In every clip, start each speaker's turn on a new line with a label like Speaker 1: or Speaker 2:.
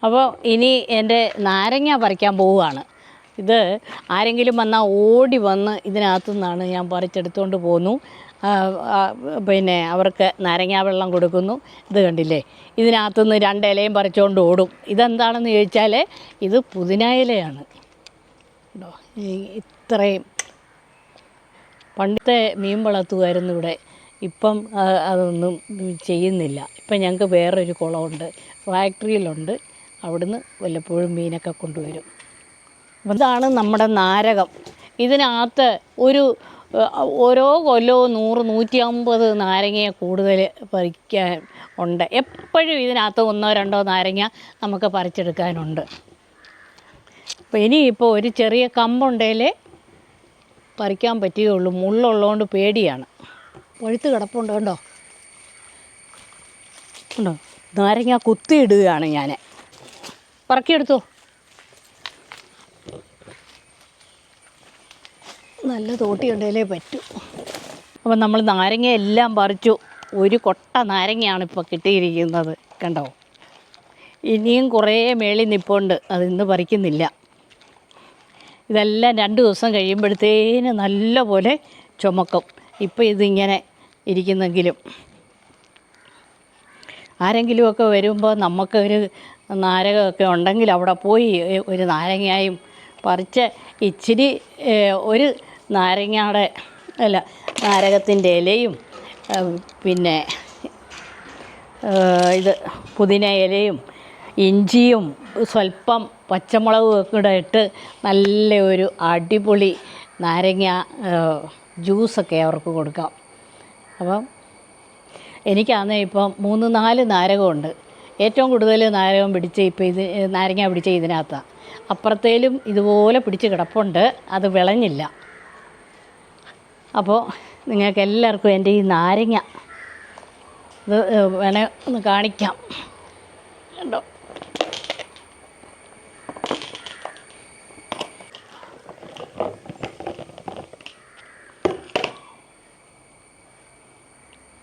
Speaker 1: അപ്പോൾ ഇനി എൻ്റെ നാരങ്ങ പറിക്കാൻ പോവുകയാണ്. ഇത് ആരെങ്കിലും വന്നാൽ ഓടി വന്ന് ഇതിനകത്തു നിന്നാണ് ഞാൻ പറിച്ചെടുത്തുകൊണ്ട് പോന്നു. പിന്നെ അവർക്ക് നാരങ്ങാ വെള്ളം കൊടുക്കുന്നു. ഇത് കണ്ടില്ലേ, ഇതിനകത്തുനിന്ന് 2 ഇലയും പറിച്ചുകൊണ്ട് ഓടും. ഇതെന്താണെന്ന് ചോദിച്ചാൽ ഇത് പുതിന ഇലയാണ്. കേട്ടോ, ഇത്രയും പണ്ടത്തെ മീൻ വളർത്തുമായിരുന്നു ഇവിടെ. ഇപ്പം അതൊന്നും ചെയ്യുന്നില്ല. ഇപ്പം ഞങ്ങൾക്ക് വേറൊരു കുളമുണ്ട്, ഫാക്ടറിയിലുണ്ട്. അവിടുന്ന് വല്ലപ്പോഴും മീനൊക്കെ കൊണ്ടുവരും. ഇതാണ് നമ്മുടെ നാരകം. ഇതിനകത്ത് ഓരോ കൊല്ലവും 100, 150 നാരങ്ങയെ കൂടുതൽ പറിക്കാൻ ഉണ്ട്. എപ്പോഴും ഇതിനകത്ത് 1, 2 നാരങ്ങ നമുക്ക് പറിച്ചെടുക്കാനുണ്ട്. അപ്പോൾ ഇനിയിപ്പോൾ ഒരു ചെറിയ കമ്പുണ്ടെങ്കിലേ പറിക്കാൻ പറ്റുകയുള്ളൂ. മുള്ളുള്ളതുകൊണ്ട് പേടിയാണ്. പഴുത്ത് കിടപ്പുണ്ട് കണ്ടോ. ഉണ്ടോ, നാരങ്ങ കുത്തിയിടുകയാണ് ഞാൻ. പറക്കിയെടുത്തോ. നല്ല തോട്ടിയുണ്ടെങ്കിലേ പറ്റൂ. അപ്പം നമ്മൾ നാരങ്ങ എല്ലാം പറിച്ചു. ഒരു കൊട്ട നാരങ്ങയാണ് ഇപ്പോൾ കിട്ടിയിരിക്കുന്നത്. കണ്ടോ, ഇനിയും കുറേ മേളിൽ നിൽപ്പുണ്ട്. അതിന്ന് പറിക്കുന്നില്ല. ഇതെല്ലാം 2 ദിവസം കഴിയുമ്പോഴത്തേന് നല്ല പോലെ ചുമക്കും. ഇപ്പോൾ ഇതിങ്ങനെ ഇരിക്കുന്നെങ്കിലും ആരെങ്കിലുമൊക്കെ വരുമ്പോൾ നമുക്കൊരു നാരകമൊക്കെ ഉണ്ടെങ്കിൽ അവിടെ പോയി ഒരു നാരങ്ങയും പറിച്ച് ഇച്ചിരി ഒരു നാരകത്തിൻ്റെ ഇലയും പിന്നെ ഇത് പുതിന ഇലയും ഇഞ്ചിയും സ്വല്പം പച്ചമുളകും ഒക്കെ കൂടെ ഇട്ട് നല്ല ഒരു അടിപൊളി നാരങ്ങ ജ്യൂസൊക്കെ അവർക്ക് കൊടുക്കാം. അപ്പം എനിക്കാണെങ്കിൽ ഇപ്പം 3-4 നാരകമുണ്ട്. ഏറ്റവും കൂടുതൽ നാരകം പിടിച്ച് ഇപ്പോൾ നാരങ്ങ പിടിച്ച ഇതിനകത്താണ്. അപ്പുറത്തേലും ഇതുപോലെ പിടിച്ച് കിടപ്പുണ്ട്. അത് വിളഞ്ഞില്ല. അപ്പോൾ നിങ്ങൾക്ക് എല്ലാവർക്കും എൻ്റെ ഈ നാരങ്ങ ഇത് വേണേൽ ഒന്ന് കാണിക്കാം. കണ്ടോ,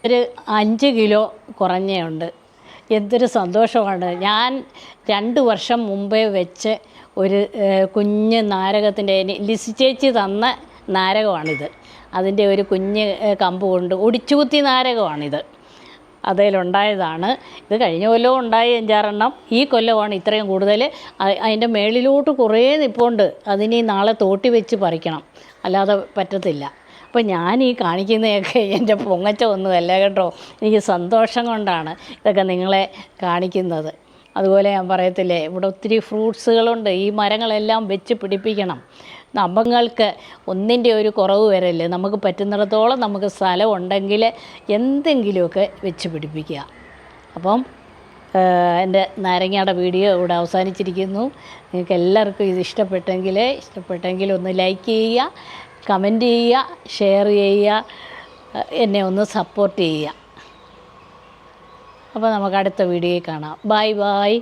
Speaker 1: ഒരു 5 കിലോ കുറഞ്ഞുണ്ട്. എന്തൊരു സന്തോഷമാണ്. ഞാൻ 2 വർഷം മുമ്പേ വെച്ച് ഒരു കുഞ്ഞ് നാരകത്തിൻ്റെ ലിസി ചേച്ചി തന്ന നാരകമാണിത്. അതിൻ്റെ ഒരു കുഞ്ഞ് കമ്പ് കൊണ്ട് ഒടിച്ചുകുത്തി നാരകമാണിത്. അതിലുണ്ടായതാണ്. ഇത് കഴിഞ്ഞ കൊല്ലവും ഉണ്ടായി 5-6 എണ്ണം. ഈ കൊല്ലമാണ് ഇത്രയും കൂടുതൽ. അതിൻ്റെ മേളിലോട്ട് കുറേ നിൽപ്പുണ്ട്. അതിനി നാളെ തോട്ടി വെച്ച് പറിക്കണം, അല്ലാതെ പറ്റത്തില്ല. അപ്പോൾ ഞാൻ ഈ കാണിക്കുന്നതൊക്കെ എൻ്റെ പൊങ്ങച്ച ഒന്നുമല്ല കേട്ടോ. എനിക്ക് സന്തോഷം കൊണ്ടാണ് ഇതൊക്കെ നിങ്ങളെ കാണിക്കുന്നത്. അതുപോലെ ഞാൻ പറയത്തില്ലേ, ഇവിടെ ഒത്തിരി ഫ്രൂട്ട്സുകളുണ്ട്. ഈ മരങ്ങളെല്ലാം വെച്ച് പിടിപ്പിക്കണം. നമ്മൾക്ക് ഒന്നിൻ്റെ ഒരു കുറവ് വരല്ലേ. നമുക്ക് പറ്റുന്നിടത്തോളം നമുക്ക് സ്ഥലം ഉണ്ടെങ്കിൽ എന്തെങ്കിലുമൊക്കെ വെച്ച് പിടിപ്പിക്കുക. അപ്പം എൻ്റെ നാരങ്ങയുടെ വീഡിയോ ഇവിടെ അവസാനിച്ചിരിക്കുന്നു. നിങ്ങൾക്ക് എല്ലാവർക്കും ഇത് ഇഷ്ടപ്പെട്ടെങ്കിൽ ഒന്ന് ലൈക്ക് ചെയ്യുക, കമൻറ്റ് ചെയ്യുക, ഷെയർ ചെയ്യുക, എന്നെ ഒന്ന് സപ്പോർട്ട് ചെയ്യുക. അപ്പോൾ നമുക്ക് അടുത്ത വീഡിയോയിൽ കാണാം. Bye bye.